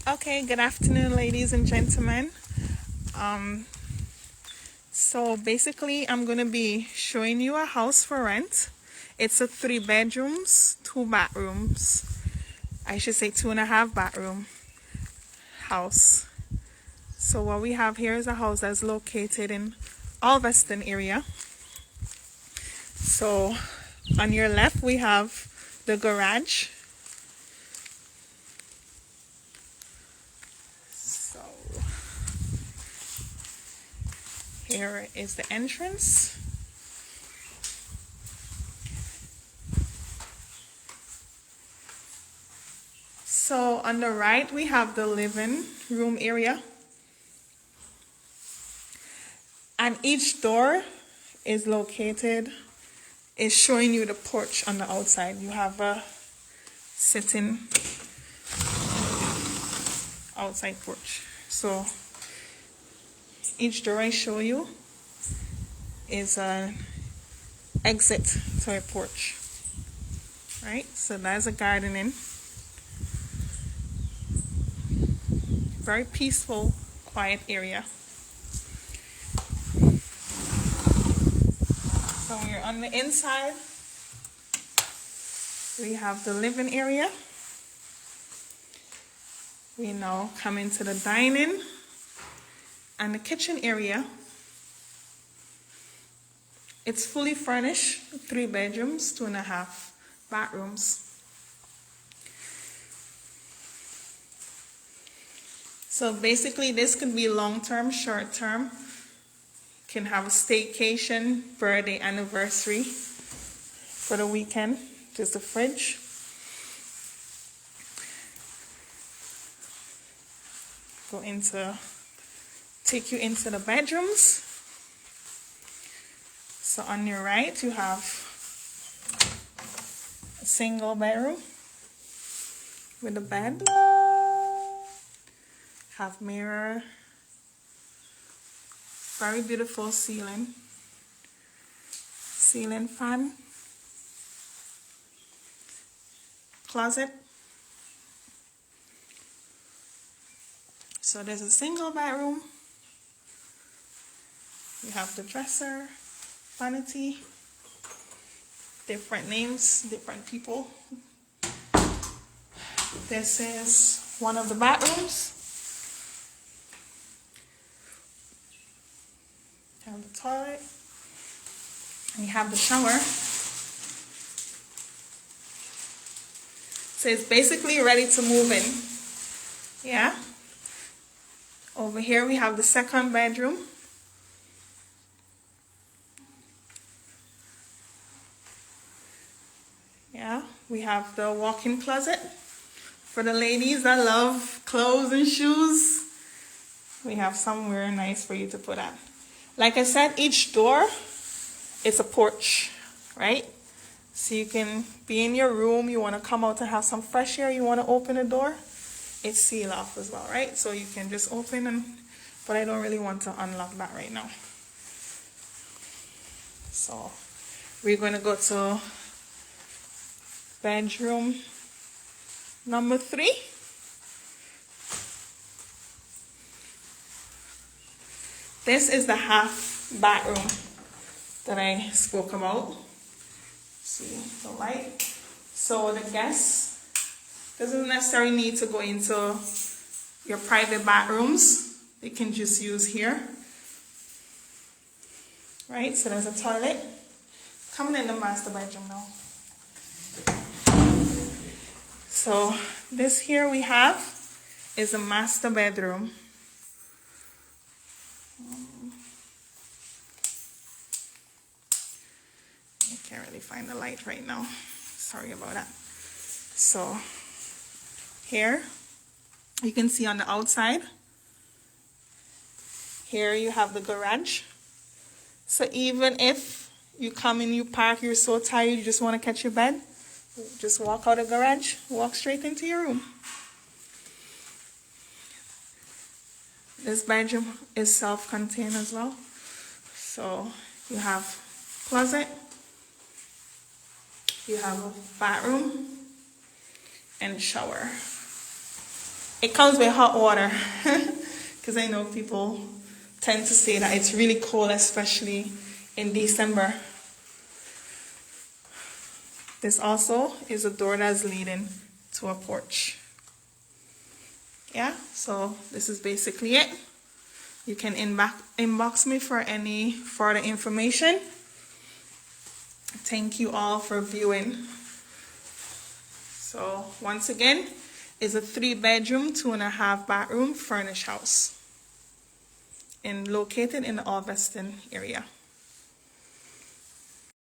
Okay, good afternoon, ladies and gentlemen. Um, so basically, I'm going to be showing you a house for rent. It's a 3 bedrooms, 2 bathrooms. I should say 2.5 bathroom house. So what we have here is a house that's located in Alveston area. So on your left, we have the garage. So here is the entrance. So on the right, we have the living room area. And each door is showing you the porch on the outside. You have a sitting outside porch. So each door I show you is an exit to a porch. Right? So that's a gardening. Very peaceful, quiet area. So we're on the inside. We have the living area. We now come into the dining and the kitchen area. It's fully furnished, 3 bedrooms, 2.5 bathrooms. So basically this could be long-term, short-term. Can have a staycation, birthday, anniversary for the weekend. Just a fridge. Take you into the bedrooms. So on your right, you have a single bedroom with a bed. Have mirror. Very beautiful ceiling fan, closet. So there's a single bedroom. You have the dresser, vanity, different names, different people. This is one of the bathrooms. You have the toilet, and you have the shower. So it's basically ready to move in. Yeah. Over here we have the second bedroom. Yeah, we have the walk-in closet. For the ladies that love clothes and shoes, we have somewhere nice for you to put that. Like I said, each door is a porch, right? So you can be in your room, you want to come out to have some fresh air, you want to open the door, it's sealed off as well, right? So you can just open but I don't really want to unlock that right now. So we're going to go to bedroom number 3. This is the half bathroom that I spoke about. See the light. So the guests doesn't necessarily need to go into your private bathrooms. They can just use here. Right, so there's a toilet. Coming in the master bedroom now. So this here we have is a master bedroom. I can't really find the light right now. Sorry about that. So here you can see on the outside. Here you have the garage. So even if you come in, you park, you're so tired, you just want to catch your bed, just walk out of the garage, walk straight into your room. This bedroom is self-contained as well. So you have closet, you have a bathroom, and shower. It comes with hot water because I know people tend to say that it's really cold, especially in December. This also is a door that's leading to a porch. Yeah, so this is basically it. You can inbox me for any further information. Thank you all for viewing. So once again, it's a 3-bedroom, 2.5 bathroom furnished house located in the Alveston area.